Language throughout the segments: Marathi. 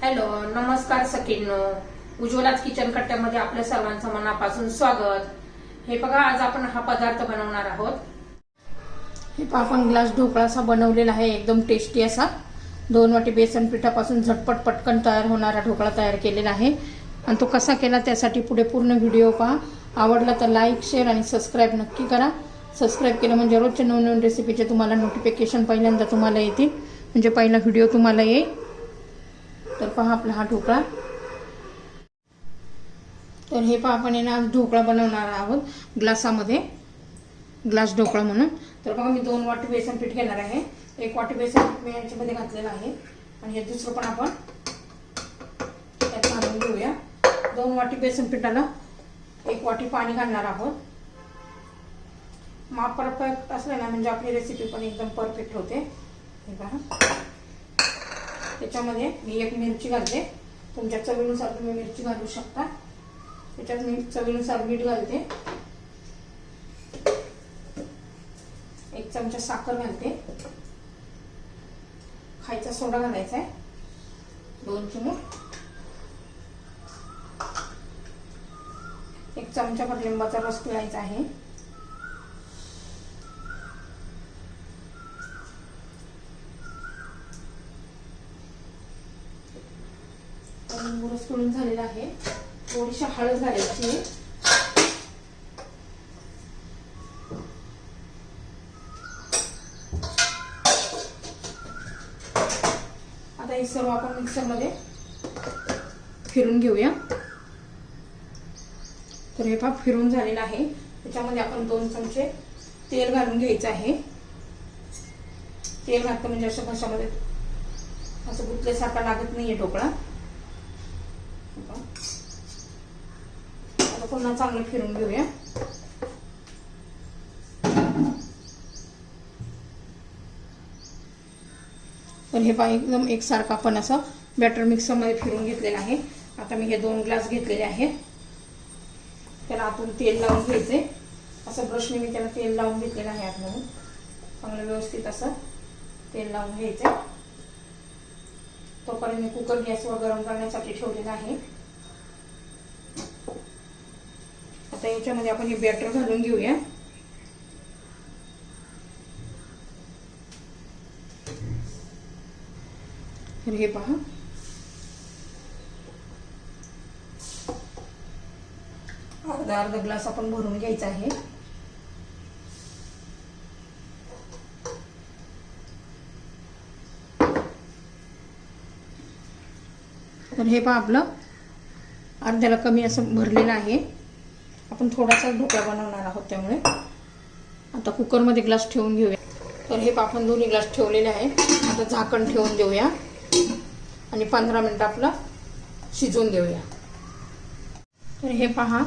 हॅलो, नमस्कार सखींनो. उज्ज्वलाच किचन कट्ट्यामध्ये आपल्या सर्वांचं मनापासून स्वागत. हे बघा, आज आपण हा पदार्थ बनवणार आहोत. हे आपण ग्लास ढोकळा असा बनवलेला आहे, एकदम टेस्टी असा. 2 वाटी बेसन पिठापासून झटपट पटकन तयार होणारा ढोकळा तयार केलेला आहे. आणि तो कसा केला त्यासाठी पुढे पूर्ण व्हिडिओ पहा. आवडला तर लाईक, शेअर आणि सबस्क्राईब नक्की करा. सबस्क्राईब केलं म्हणजे रोजच्या नवनवीन रेसिपीचे तुम्हाला नोटिफिकेशन पहिल्यांदा तुम्हाला येतील, म्हणजे पहिला व्हिडिओ तुम्हाला येईल. तर पहा आपला हा ढोकळा. तर हे पहा, आपण आज ढोकळा बनवणार आहोत ग्लासामध्ये, ग्लास ढोकळा म्हणून. तर बघा, मी 2 वाटी बेसन पीठ घेणार आहे. 1 वाटी बेसन पीठ मी याच्यामध्ये घातलेलं आहे आणि हे दुसरं पण आपण त्यात घालून घेऊया. 2 वाटी बेसन पिठाला 1 वाटी पाणी घालणार आहोत. माप परफेक्ट असलं ना म्हणजे आपली रेसिपी पण एकदम परफेक्ट होते. हे पहा, त्याच्यामध्ये मी 1 मिरची घालते. तुमच्या चवीनुसार तुम्ही मिरची घालू शकता. त्याच्यात मी चवीनुसार मीठ घालते. 1 चमचा साखर घालते. खायचा सोडा घालायचा आहे 2 चिमूट. 1 चमचाभर लिंबाचा रस पिळायचा आहे. रस पिळून झालेला आहे. थोडीशी हळद घालायची आहे. आता हे सर्व आपण मिक्सरमध्ये फिरून घेऊया. तर हे पहा, फिरून झालेलं आहे. त्याच्यामध्ये आपण 2 चमचे तेल घालून घ्यायचं आहे. तेल घातलं म्हणजे असं घशामध्ये असं गुतल्यासारखा लागत नाहीये ढोकळा. आता पुन्हा चांगलं फिरून घेऊया. तर हे पहा, एकदम एकसारखा आपण असं बॅटर मिक्सर मध्ये फिरून घेतलेलं आहे. आता मी हे 2 ग्लास घेतलेले आहेत. त्याला आतून तेल लावून घ्यायचे. असं ब्रशने मी त्याला तेल लावून घेतलेलं आहे. आतमधून चांगलं व्यवस्थित असं तेल लावून घ्यायचे. तोपर्यंत मी कुकर गॅसवर गरम करण्यासाठी ठेवलेला आहे. आता याच्यामध्ये आपण हे बॅटर घालून घेऊया. तर हे पहा, अर्धा ग्लास आपण भरून घ्यायचा आहे. तर हे पहा, आपलं अर्ध्याला कमी असं भरलेलं आहे. आपण थोडासा ढोकळा बनवणार आहोत, त्यामुळे आता कुकरमध्ये ग्लास ठेवून घेऊया. तर हे पहा, आपण 2 ग्लास ठेवलेले आहे. आता झाकण ठेवून देऊया आणि 15 मिनिट आपलं शिजवून देऊया. तर हे पहा,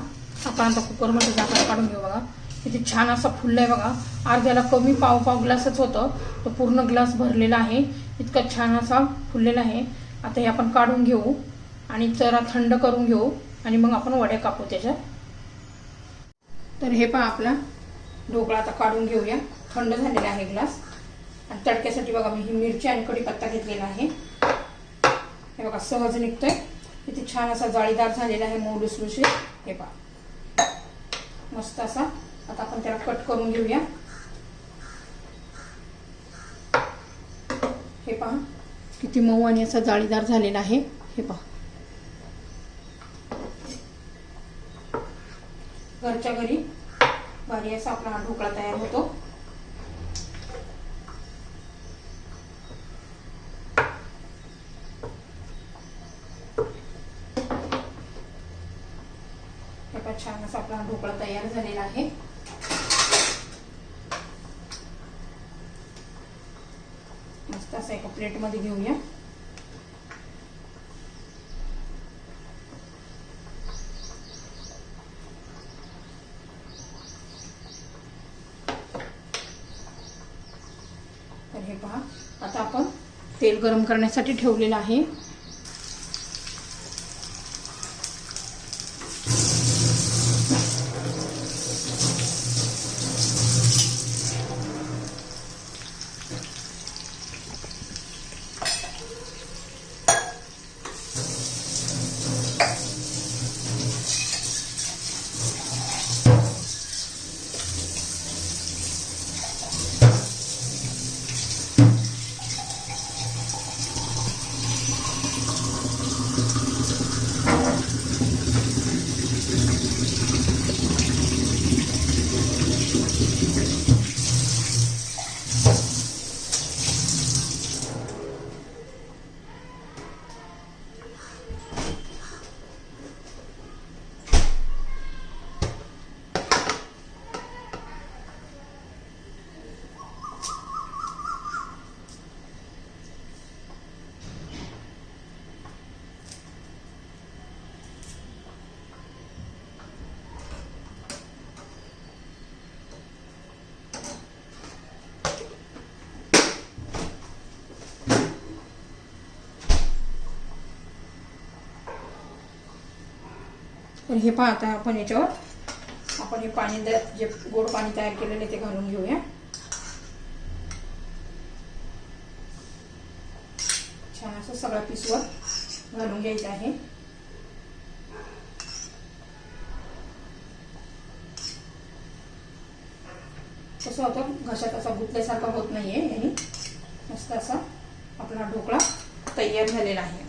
आपण आता कुकरमध्ये झाकण काढून घेऊ. बघा किती छान असा फुललाय. बघा, अर्ध्याला कमी पाव ग्लासच होतं, तो पूर्ण ग्लास भरलेला आहे. इतका छान असा फुललेला आहे. आता हे आपण काढून घेऊ आणि जरा थंड करून घेऊ आणि मग आपण वड्या कापू त्याच्यात. तर हे पहा, आपला ढोकळा आता काढून घेऊया. थंड झालेला आहे ग्लास. आणि तडक्यासाठी बघा, मी ही मिरची आणि कढीपत्ता घेतलेला आहे. हे बघा, सहज निघतोय. किती छान असा जाळीदार झालेला आहे, मऊ लुसलुशीत. हे पहा, मस्त असा. आता आपण त्याला कट करून घेऊया. हे पहा, किती मऊ आणि असा जाळीदार झालेला आहे. हे पहा, घरच्या घरी भारी असा आपला हा ढोकळा तयार होतो. हे पहा, छान असा आपला ढोकळा तयार झालेला आहे. मस्त असं एका प्लेट मध्ये घेऊया. तर हे पहा, आता आपण तेल गरम करण्यासाठी ठेवलेलं आहे. तर हे पहा, आता आपण याच्यावर आपण हे पाणी जे गोड पाणी तयार केलेलं ते घालून घेऊया. छान असं सगळ्या पीसवर घालून घ्यायचं आहे. कसं होतं, घशात असा गुतल्यासारखा होत नाहीये. याने मस्त असा आपला ढोकळा तयार झालेला आहे.